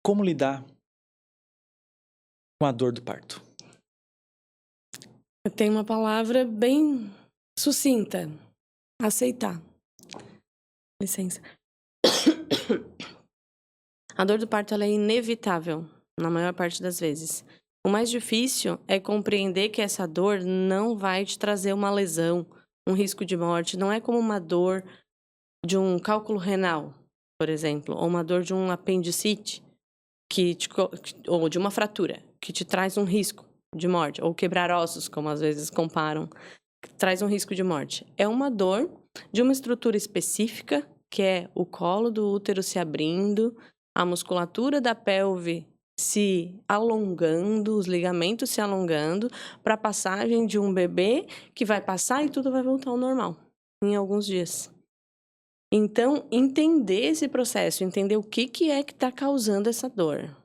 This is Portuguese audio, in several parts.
Como lidar com a dor do parto? Eu tenho uma palavra bem sucinta: aceitar. Licença. A dor do parto ela é inevitável, na maior parte das vezes. O mais difícil é compreender que essa dor não vai te trazer uma lesão, um risco de morte. Não é como uma dor de um cálculo renal, por exemplo, ou uma dor de um apendicite, ou de uma fratura, que te traz um risco de morte, ou quebrar ossos, como às vezes comparam, que traz um risco de morte. É uma dor de uma estrutura específica, que é o colo do útero se abrindo, a musculatura da pelve se alongando, os ligamentos se alongando, para a passagem de um bebê que vai passar e tudo vai voltar ao normal em alguns dias. Então, entender esse processo, entender o que é que está causando essa dor.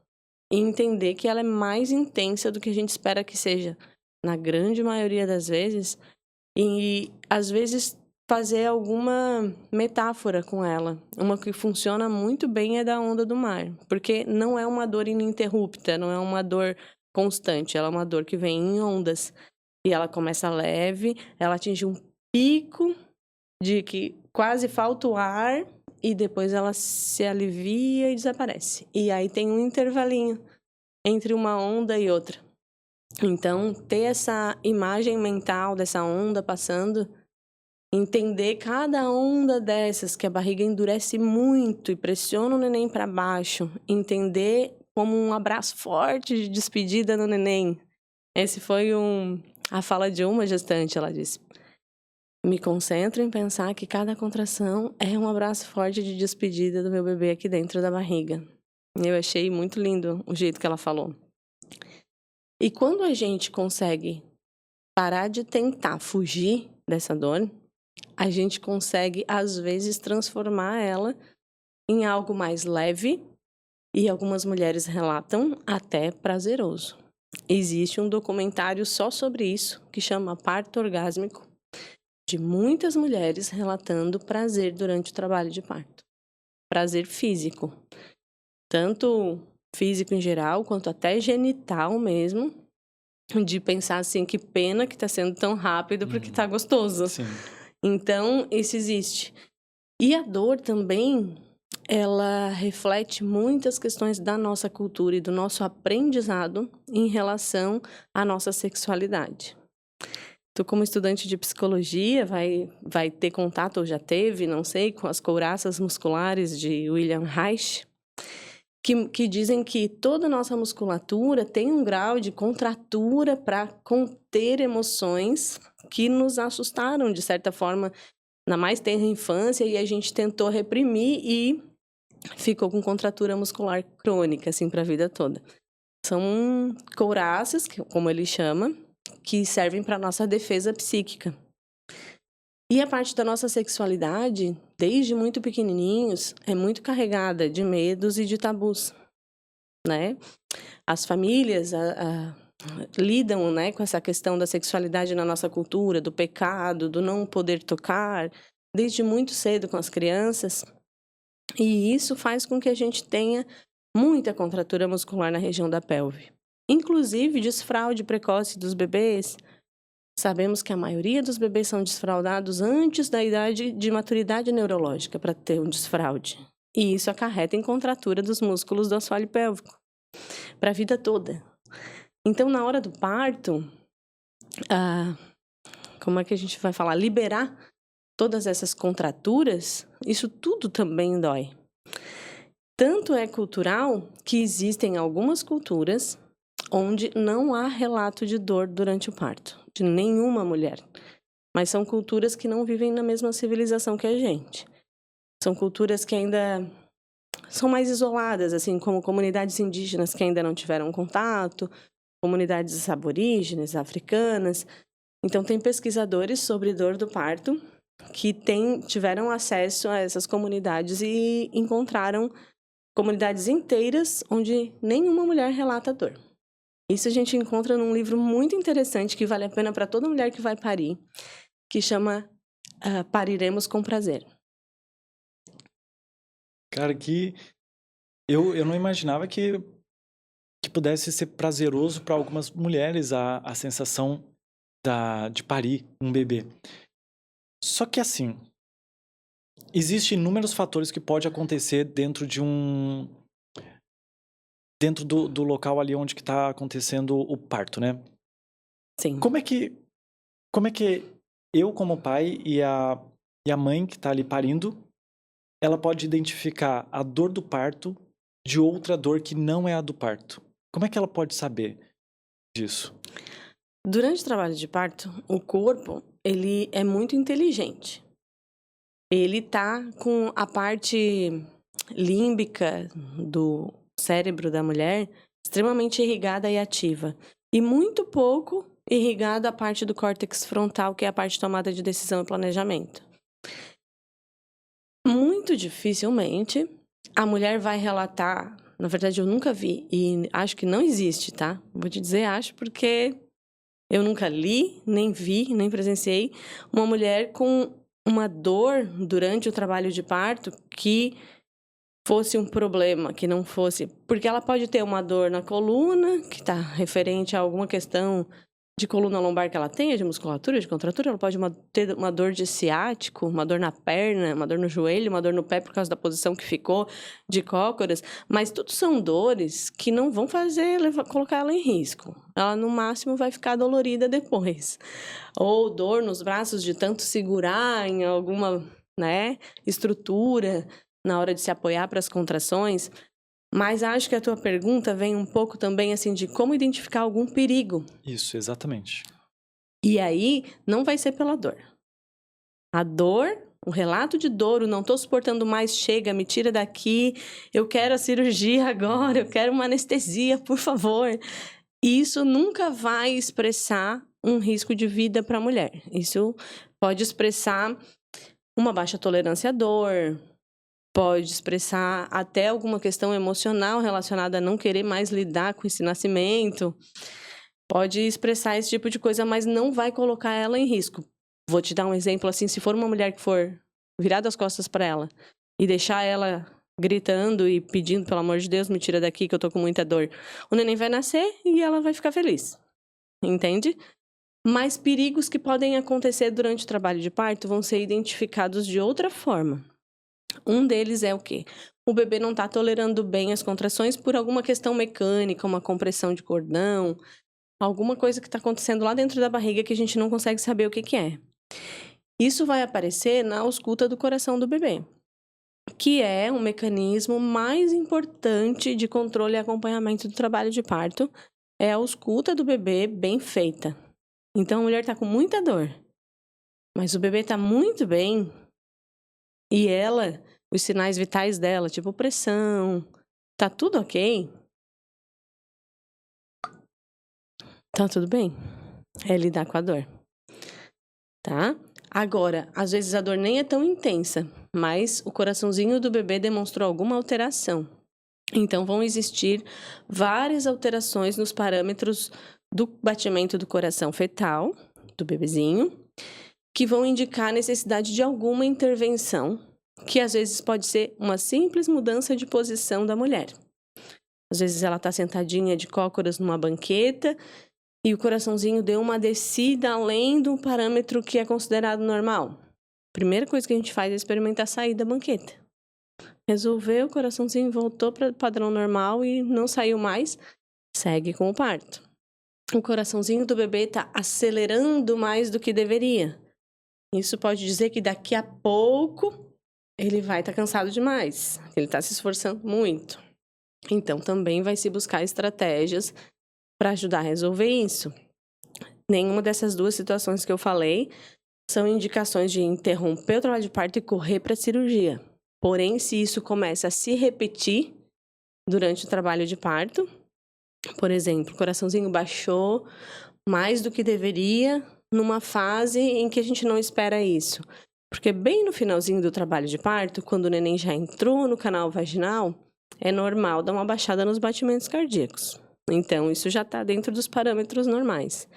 E entender que ela é mais intensa do que a gente espera que seja, na grande maioria das vezes. E, às vezes, fazer alguma metáfora com ela. Uma que funciona muito bem é da onda do mar. Porque não é uma dor ininterrupta, não é uma dor constante. Ela é uma dor que vem em ondas. E ela começa leve, ela atinge um pico de que quase falta o ar e depois ela se alivia e desaparece. E aí tem um intervalinho entre uma onda e outra. Então, ter essa imagem mental dessa onda passando, entender cada onda dessas, que a barriga endurece muito e pressiona o neném para baixo, entender como um abraço forte de despedida no neném. Esse foi a fala de uma gestante, ela disse: me concentro em pensar que cada contração é um abraço forte de despedida do meu bebê aqui dentro da barriga. Eu achei muito lindo o jeito que ela falou. E quando a gente consegue parar de tentar fugir dessa dor, a gente consegue, às vezes, transformar ela em algo mais leve e algumas mulheres relatam até prazeroso. Existe um documentário só sobre isso, que chama Parto Orgásmico, de muitas mulheres relatando prazer durante o trabalho de parto. Prazer físico. Tanto físico em geral, quanto até genital mesmo. De pensar assim, que pena que tá sendo tão rápido porque tá gostoso. Sim. Então, isso existe. E a dor também, ela reflete muitas questões da nossa cultura e do nosso aprendizado em relação à nossa sexualidade. Tu, como estudante de psicologia, vai ter contato, ou já teve, não sei, com as couraças musculares de William Reich, que dizem que toda a nossa musculatura tem um grau de contratura para conter emoções que nos assustaram, de certa forma, na mais tenra infância, e a gente tentou reprimir e ficou com contratura muscular crônica, assim, para a vida toda. São couraças, como ele chama, que servem para nossa defesa psíquica. E a parte da nossa sexualidade, desde muito pequenininhos, é muito carregada de medos e de tabus, né? As famílias lidam, né, com essa questão da sexualidade na nossa cultura, do pecado, do não poder tocar, desde muito cedo com as crianças. E isso faz com que a gente tenha muita contratura muscular na região da pelve. Inclusive, desfraude precoce dos bebês. Sabemos que a maioria dos bebês são desfraudados antes da idade de maturidade neurológica para ter um desfraude. E isso acarreta em contratura dos músculos do assoalho pélvico para a vida toda. Então, na hora do parto, como é que a gente vai falar? Liberar todas essas contraturas, isso tudo também dói. Tanto é cultural que existem algumas culturas onde não há relato de dor durante o parto, de nenhuma mulher. Mas são culturas que não vivem na mesma civilização que a gente. São culturas que ainda são mais isoladas, assim, como comunidades indígenas que ainda não tiveram contato, comunidades aborígenes, africanas. Então, tem pesquisadores sobre dor do parto que tiveram acesso a essas comunidades e encontraram comunidades inteiras onde nenhuma mulher relata dor. Isso a gente encontra num livro muito interessante que vale a pena para toda mulher que vai parir, que chama Pariremos com Prazer. Cara, Eu não imaginava que pudesse ser prazeroso para algumas mulheres a sensação de parir um bebê. Só que assim, existem inúmeros fatores que pode acontecer dentro do local ali onde que está acontecendo o parto, né? Sim. Como é que eu, como pai, e a mãe que está ali parindo, ela pode identificar a dor do parto de outra dor que não é a do parto? Como é que ela pode saber disso? Durante o trabalho de parto, o corpo, ele é muito inteligente. Ele tá com a parte límbica do cérebro da mulher extremamente irrigada e ativa. E muito pouco irrigada a parte do córtex frontal, que é a parte de tomada de decisão e planejamento. Muito dificilmente a mulher vai relatar, na verdade eu nunca vi e acho que não existe, tá? Vou te dizer acho porque eu nunca li, nem vi, nem presenciei uma mulher com uma dor durante o trabalho de parto que fosse um problema, que não fosse. Porque ela pode ter uma dor na coluna, que está referente a alguma questão de coluna lombar que ela tenha, de musculatura, de contratura. Ela pode ter uma dor de ciático, uma dor na perna, uma dor no joelho, uma dor no pé por causa da posição que ficou, de cócoras. Mas tudo são dores que não vão colocar ela em risco. Ela, no máximo, vai ficar dolorida depois. Ou dor nos braços de tanto segurar em alguma, estrutura na hora de se apoiar para as contrações. Mas acho que a tua pergunta vem um pouco também assim de como identificar algum perigo. Isso, exatamente. E aí não vai ser pela dor. A dor, o relato de dor, o não estou suportando mais, chega, me tira daqui, eu quero a cirurgia agora, eu quero uma anestesia, por favor. Isso nunca vai expressar um risco de vida para a mulher. Isso pode expressar uma baixa tolerância à dor, pode expressar até alguma questão emocional relacionada a não querer mais lidar com esse nascimento. Pode expressar esse tipo de coisa, mas não vai colocar ela em risco. Vou te dar um exemplo assim, se for uma mulher que for virada as costas para ela e deixar ela gritando e pedindo, pelo amor de Deus, me tira daqui que eu tô com muita dor. O neném vai nascer e ela vai ficar feliz. Entende? Mas perigos que podem acontecer durante o trabalho de parto vão ser identificados de outra forma. Um deles é o quê? O bebê não está tolerando bem as contrações por alguma questão mecânica, uma compressão de cordão, alguma coisa que está acontecendo lá dentro da barriga que a gente não consegue saber o que é. Isso vai aparecer na ausculta do coração do bebê, que é um mecanismo mais importante de controle e acompanhamento do trabalho de parto, é a ausculta do bebê bem feita. Então, a mulher está com muita dor, mas o bebê está muito bem e ela, os sinais vitais dela, tipo pressão, tá tudo ok? Tá tudo bem? É lidar com a dor, tá? Agora, às vezes a dor nem é tão intensa, mas o coraçãozinho do bebê demonstrou alguma alteração. Então, vão existir várias alterações nos parâmetros do batimento do coração fetal, do bebezinho, que vão indicar a necessidade de alguma intervenção, que às vezes pode ser uma simples mudança de posição da mulher. Às vezes ela está sentadinha de cócoras numa banqueta e o coraçãozinho deu uma descida além do parâmetro que é considerado normal. Primeira coisa que a gente faz é experimentar sair da banqueta. Resolveu, o coraçãozinho voltou para o padrão normal e não saiu mais, segue com o parto. O coraçãozinho do bebê está acelerando mais do que deveria. Isso pode dizer que daqui a pouco ele vai estar cansado demais, ele está se esforçando muito. Então, também vai se buscar estratégias para ajudar a resolver isso. Nenhuma dessas duas situações que eu falei são indicações de interromper o trabalho de parto e correr para a cirurgia. Porém, se isso começa a se repetir durante o trabalho de parto, por exemplo, o coraçãozinho baixou mais do que deveria numa fase em que a gente não espera isso. Porque bem no finalzinho do trabalho de parto, quando o neném já entrou no canal vaginal, é normal dar uma baixada nos batimentos cardíacos. Então, isso já está dentro dos parâmetros normais.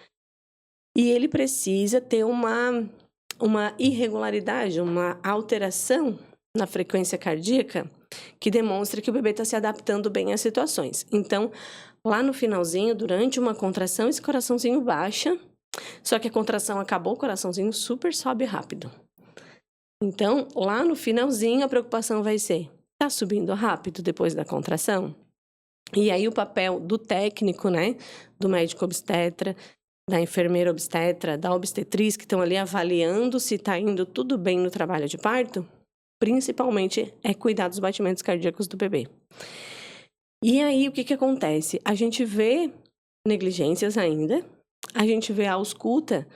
E ele precisa ter uma irregularidade, uma alteração na frequência cardíaca que demonstra que o bebê está se adaptando bem às situações. Então, lá no finalzinho, durante uma contração, esse coraçãozinho baixa, só que a contração acabou, o coraçãozinho super sobe rápido. Então, lá no finalzinho, a preocupação vai ser: tá subindo rápido depois da contração? E aí o papel do técnico, né, do médico obstetra, da enfermeira obstetra, da obstetriz, que estão ali avaliando se tá indo tudo bem no trabalho de parto, principalmente é cuidar dos batimentos cardíacos do bebê. E aí, o que que acontece? A gente vê negligências ainda, a gente vê a ausculta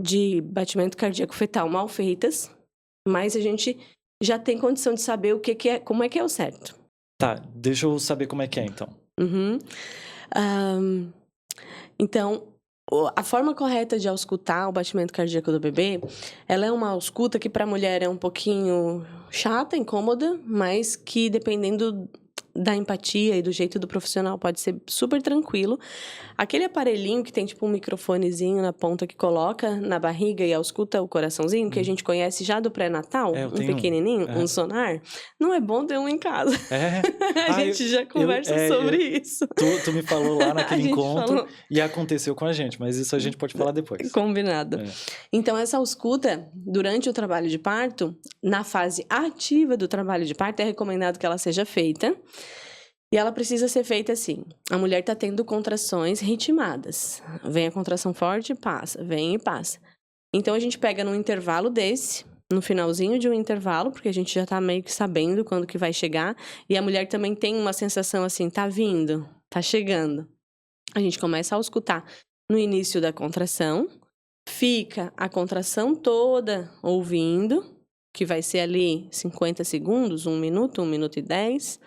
de batimento cardíaco fetal mal feitas, mas a gente já tem condição de saber o que que é, como é que é o certo. Tá, deixa eu saber como é que é, então. Uhum. Então, a forma correta de auscultar o batimento cardíaco do bebê, ela é uma ausculta que para a mulher é um pouquinho chata, incômoda, mas que dependendo da empatia e do jeito do profissional pode ser super tranquilo. Aquele aparelhinho que tem tipo um microfonezinho na ponta que coloca na barriga e ausculta o coraçãozinho, que a gente conhece já do pré-natal, É, eu um tenho um. pequenininho, É. um sonar, não é bom ter um em casa. É. A gente já conversa sobre isso. Tu me falou lá naquele gente encontro falou. e aconteceu com a gente, mas isso a gente pode falar depois. Combinado. É. Então, essa ausculta, durante o trabalho de parto, na fase ativa do trabalho de parto, é recomendado que ela seja feita. E ela precisa ser feita assim: a mulher está tendo contrações ritmadas. Vem a contração forte, passa. Vem e passa. Então, a gente pega num intervalo desse, no finalzinho de um intervalo, porque a gente já está meio que sabendo quando que vai chegar. E a mulher também tem uma sensação assim: tá vindo, tá chegando. A gente começa a auscultar no início da contração, fica a contração toda ouvindo, que vai ser ali 50 segundos, 1 minuto e 10.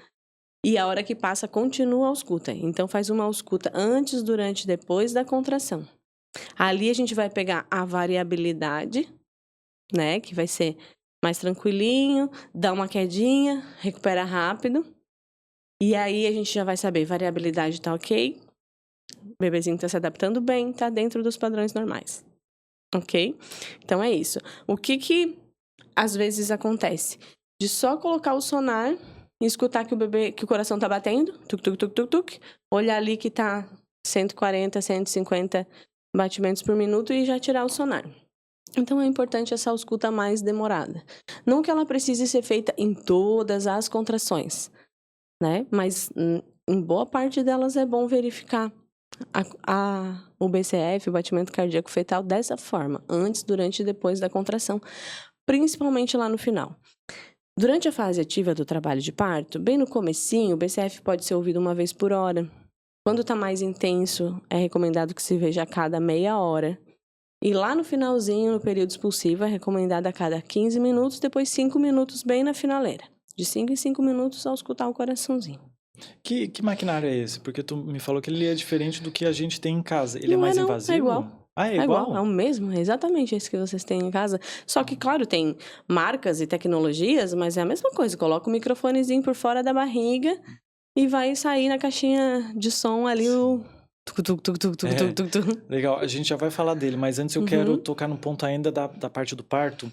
E a hora que passa, continua a ausculta. Então, faz uma ausculta antes, durante e depois da contração. Ali a gente vai pegar a variabilidade, né? Que vai ser mais tranquilinho, dá uma quedinha, recupera rápido. E aí a gente já vai saber, variabilidade tá ok, o bebezinho tá se adaptando bem, tá dentro dos padrões normais. Ok? Então é isso. O que às vezes acontece? De só colocar o sonar e escutar que o coração tá batendo, tuc, tuc, tuc, tuc, tuc, olhar ali que tá 140, 150 batimentos por minuto e já tirar o sonar. Então é importante essa ausculta mais demorada. Não que ela precise ser feita em todas as contrações, né? Mas em boa parte delas é bom verificar o BCF, o batimento cardíaco fetal, dessa forma, antes, durante e depois da contração, principalmente lá no final. Durante a fase ativa do trabalho de parto, bem no comecinho, o BCF pode ser ouvido uma vez por hora. Quando está mais intenso, é recomendado que se veja a cada meia hora. E lá no finalzinho, no período expulsivo, é recomendado a cada 15 minutos, depois 5 minutos bem na finaleira. De 5 em 5 minutos, ao escutar o coraçãozinho. Que maquinário é esse? Porque tu me falou que ele é diferente do que a gente tem em casa. Ele Não é mais não, invasivo? É igual. Ah, é igual? É o mesmo, é exatamente esse que vocês têm em casa. Só que, claro, tem marcas e tecnologias, mas é a mesma coisa. Coloca o microfonezinho por fora da barriga e vai sair na caixinha de som ali o... Legal, a gente já vai falar dele, mas antes eu quero tocar no ponto ainda da parte do parto,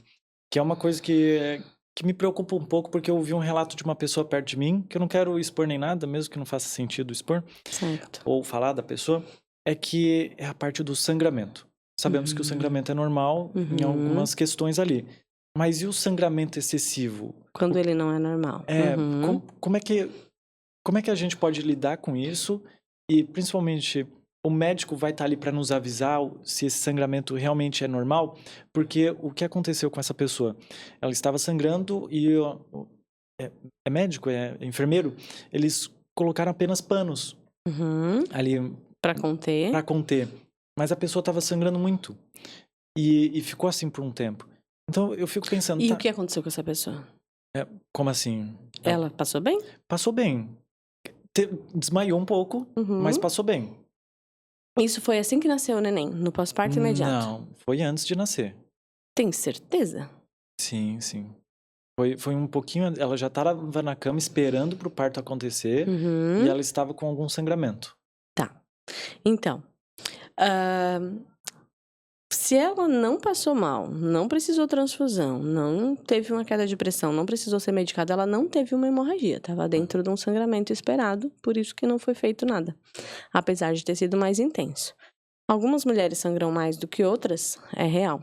que é uma coisa que me preocupa um pouco, porque eu ouvi um relato de uma pessoa perto de mim, que eu não quero expor nem nada, mesmo que não faça sentido expor, Certo. ou falar da pessoa, é que é a parte do sangramento. Sabemos que o sangramento é normal em algumas questões ali. Mas e o sangramento excessivo? Quando ele não é normal. Como é que a gente pode lidar com isso? E, principalmente, o médico vai estar ali para nos avisar se esse sangramento realmente é normal? Porque o que aconteceu com essa pessoa? Ela estava sangrando e é médico, é enfermeiro, eles colocaram apenas panos ali para conter. Mas a pessoa estava sangrando muito e ficou assim por um tempo. Então eu fico pensando... E o que aconteceu com essa pessoa? Como assim? Ela passou bem? Passou bem. Desmaiou um pouco, mas passou bem. Isso foi assim que nasceu o neném? No pós-parto imediato? Não, foi antes de nascer. Tem certeza? Sim. Foi um pouquinho... Ela já estava na cama esperando pro parto acontecer e ela estava com algum sangramento. Tá. Então, Se ela não passou mal, não precisou transfusão, não teve uma queda de pressão, não precisou ser medicada, ela não teve uma hemorragia, estava dentro de um sangramento esperado, por isso que não foi feito nada, apesar de ter sido mais intenso. Algumas mulheres sangram mais do que outras, é real.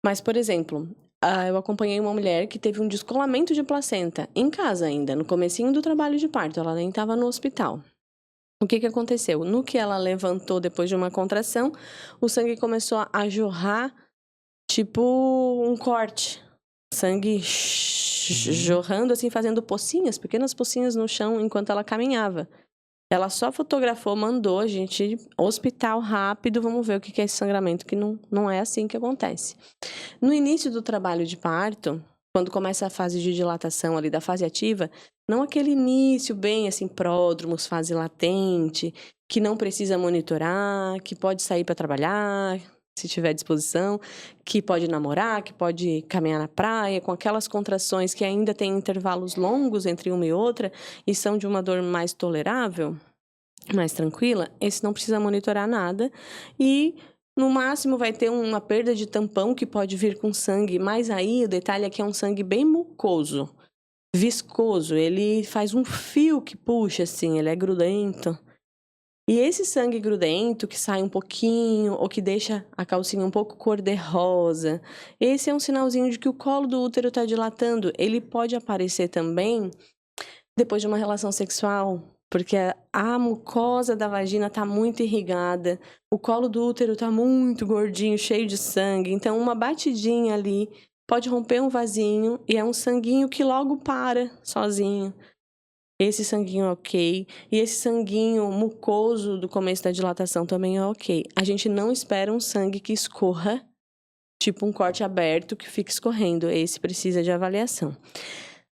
Mas, por exemplo, eu acompanhei uma mulher que teve um descolamento de placenta em casa ainda, no comecinho do trabalho de parto, ela nem estava no hospital. O que aconteceu? No que ela levantou depois de uma contração, o sangue começou a jorrar, tipo um corte. Sangue jorrando, assim, fazendo pocinhas, pequenas pocinhas no chão enquanto ela caminhava. Ela só fotografou, mandou a gente, hospital rápido, vamos ver o que é esse sangramento, que não é assim que acontece. No início do trabalho de parto, quando começa a fase de dilatação ali da fase ativa, não aquele início bem assim, pródromos, fase latente, que não precisa monitorar, que pode sair para trabalhar, se tiver disposição, que pode namorar, que pode caminhar na praia, com aquelas contrações que ainda tem intervalos longos entre uma e outra e são de uma dor mais tolerável, mais tranquila, esse não precisa monitorar nada e no máximo vai ter uma perda de tampão que pode vir com sangue, mas aí o detalhe é que é um sangue bem mucoso, viscoso, ele faz um fio que puxa assim, ele é grudento. E esse sangue grudento que sai um pouquinho ou que deixa a calcinha um pouco cor-de-rosa, esse é um sinalzinho de que o colo do útero está dilatando. Ele pode aparecer também depois de uma relação sexual, porque a mucosa da vagina está muito irrigada, o colo do útero está muito gordinho, cheio de sangue, então uma batidinha ali pode romper um vasinho e é um sanguinho que logo para sozinho. Esse sanguinho é ok. E esse sanguinho mucoso do começo da dilatação também é ok. A gente não espera um sangue que escorra, tipo um corte aberto que fica escorrendo. Esse precisa de avaliação.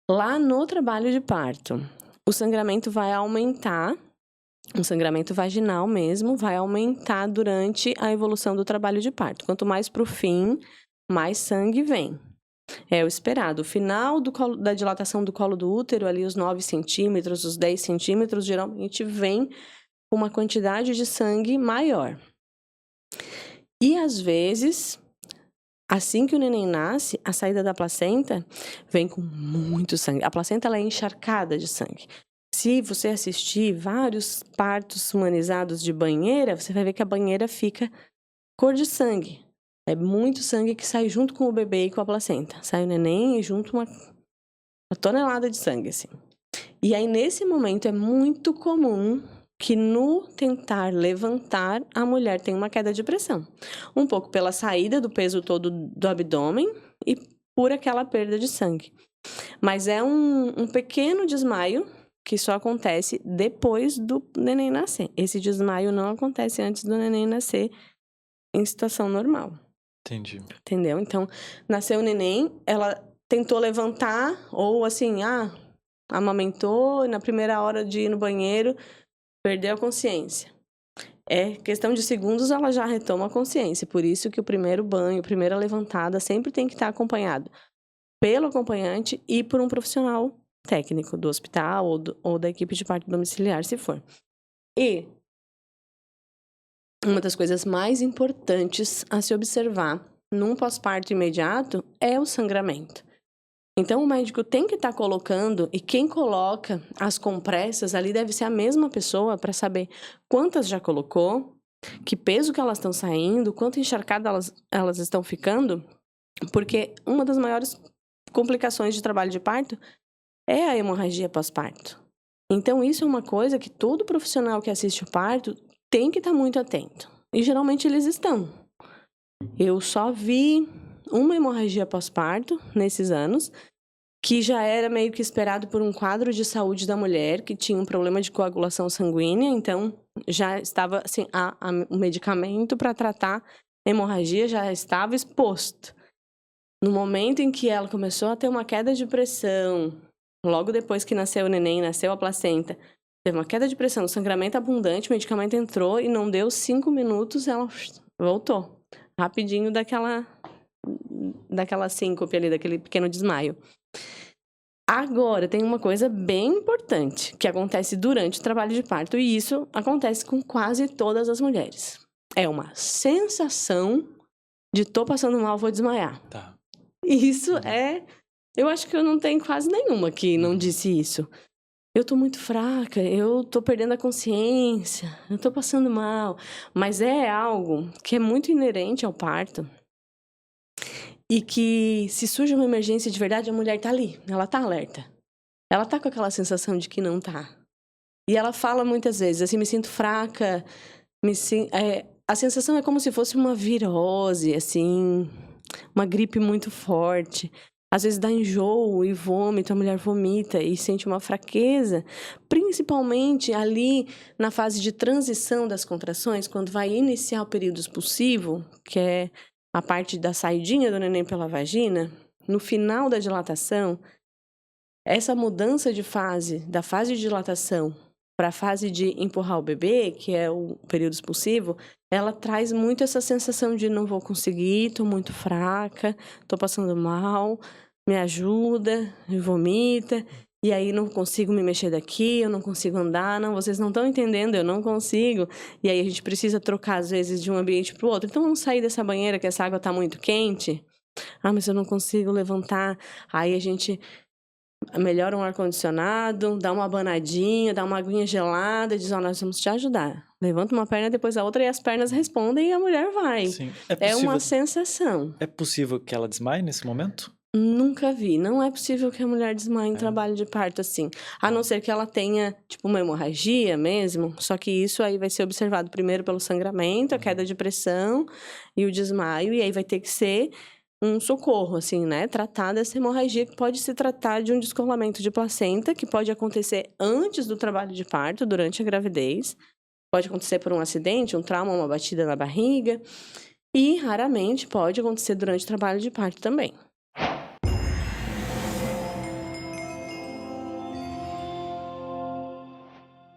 Lá no trabalho de parto, o sangramento vai aumentar, o sangramento vaginal mesmo, vai aumentar durante a evolução do trabalho de parto. Quanto mais para o fim, mais sangue vem. É o esperado. O final da dilatação do colo do útero, ali os 9 centímetros, os 10 centímetros, geralmente vem com uma quantidade de sangue maior. E, às vezes, assim que o neném nasce, a saída da placenta vem com muito sangue. A placenta ela é encharcada de sangue. Se você assistir vários partos humanizados de banheira, você vai ver que a banheira fica cor de sangue. É muito sangue que sai junto com o bebê e com a placenta. Sai o neném e junto uma tonelada de sangue, assim. E aí, nesse momento, é muito comum que no tentar levantar, a mulher tenha uma queda de pressão. Um pouco pela saída do peso todo do abdômen e por aquela perda de sangue. Mas é um pequeno desmaio que só acontece depois do neném nascer. Esse desmaio não acontece antes do neném nascer em situação normal. Entendi. Entendeu? Então, nasceu o neném, ela tentou levantar, ou assim, amamentou, e na primeira hora de ir no banheiro, perdeu a consciência. É questão de segundos, ela já retoma a consciência. Por isso que o primeiro banho, a primeira levantada, sempre tem que estar acompanhado pelo acompanhante e por um profissional técnico do hospital ou da equipe de parto domiciliar, se for. E uma das coisas mais importantes a se observar num pós-parto imediato é o sangramento. Então, o médico tem que estar colocando, e quem coloca as compressas ali deve ser a mesma pessoa para saber quantas já colocou, que peso que elas estão saindo, quanto encharcadas elas estão ficando, porque uma das maiores complicações de trabalho de parto é a hemorragia pós-parto. Então, isso é uma coisa que todo profissional que assiste o parto tem que estar muito atento. E geralmente eles estão. Eu só vi uma hemorragia pós-parto nesses anos, que já era meio que esperado por um quadro de saúde da mulher, que tinha um problema de coagulação sanguínea, então já estava, assim, o medicamento para tratar a hemorragia já estava exposto. No momento em que ela começou a ter uma queda de pressão, logo depois que nasceu o neném, nasceu a placenta, teve uma queda de pressão, sangramento abundante, o medicamento entrou e não deu 5 minutos, ela voltou. Rapidinho daquela síncope ali, daquele pequeno desmaio. Agora, tem uma coisa bem importante que acontece durante o trabalho de parto, e isso acontece com quase todas as mulheres. É uma sensação de tô passando mal, vou desmaiar. Tá. E isso é... Eu acho que eu não tenho quase nenhuma que não disse isso. Eu tô muito fraca, eu tô perdendo a consciência, eu tô passando mal. Mas é algo que é muito inerente ao parto. E que, se surge uma emergência de verdade, a mulher tá ali, ela tá alerta. Ela tá com aquela sensação de que não tá. E ela fala muitas vezes, assim, me sinto fraca, a sensação é como se fosse uma virose, assim, uma gripe muito forte. Às vezes dá enjoo e vômito, a mulher vomita e sente uma fraqueza, principalmente ali na fase de transição das contrações, quando vai iniciar o período expulsivo, que é a parte da saidinha do neném pela vagina. No final da dilatação, essa mudança de fase, da fase de dilatação para a fase de empurrar o bebê, que é o período expulsivo, ela traz muito essa sensação de não vou conseguir, estou muito fraca, estou passando mal, me ajuda, me vomita, e aí não consigo me mexer daqui, eu não consigo andar, não, vocês não estão entendendo, eu não consigo. E aí a gente precisa trocar, às vezes, de um ambiente para o outro. Então, vamos sair dessa banheira, que essa água está muito quente. Ah, mas eu não consigo levantar. Aí a gente... melhora um ar-condicionado, dá uma abanadinha, dá uma aguinha gelada, diz, ó, nós vamos te ajudar. Levanta uma perna, depois a outra, e as pernas respondem e a mulher vai. Sim. É uma sensação. É possível que ela desmaie nesse momento? Nunca vi. Não é possível que a mulher desmaie em trabalho de parto assim. A não ser que ela tenha, tipo, uma hemorragia mesmo. Só que isso aí vai ser observado primeiro pelo sangramento, a queda de pressão e o desmaio. E aí vai ter que ser um socorro, assim, né? Tratar dessa hemorragia, que pode se tratar de um descolamento de placenta, que pode acontecer antes do trabalho de parto, durante a gravidez. Pode acontecer por um acidente, um trauma, uma batida na barriga. E, raramente, pode acontecer durante o trabalho de parto também.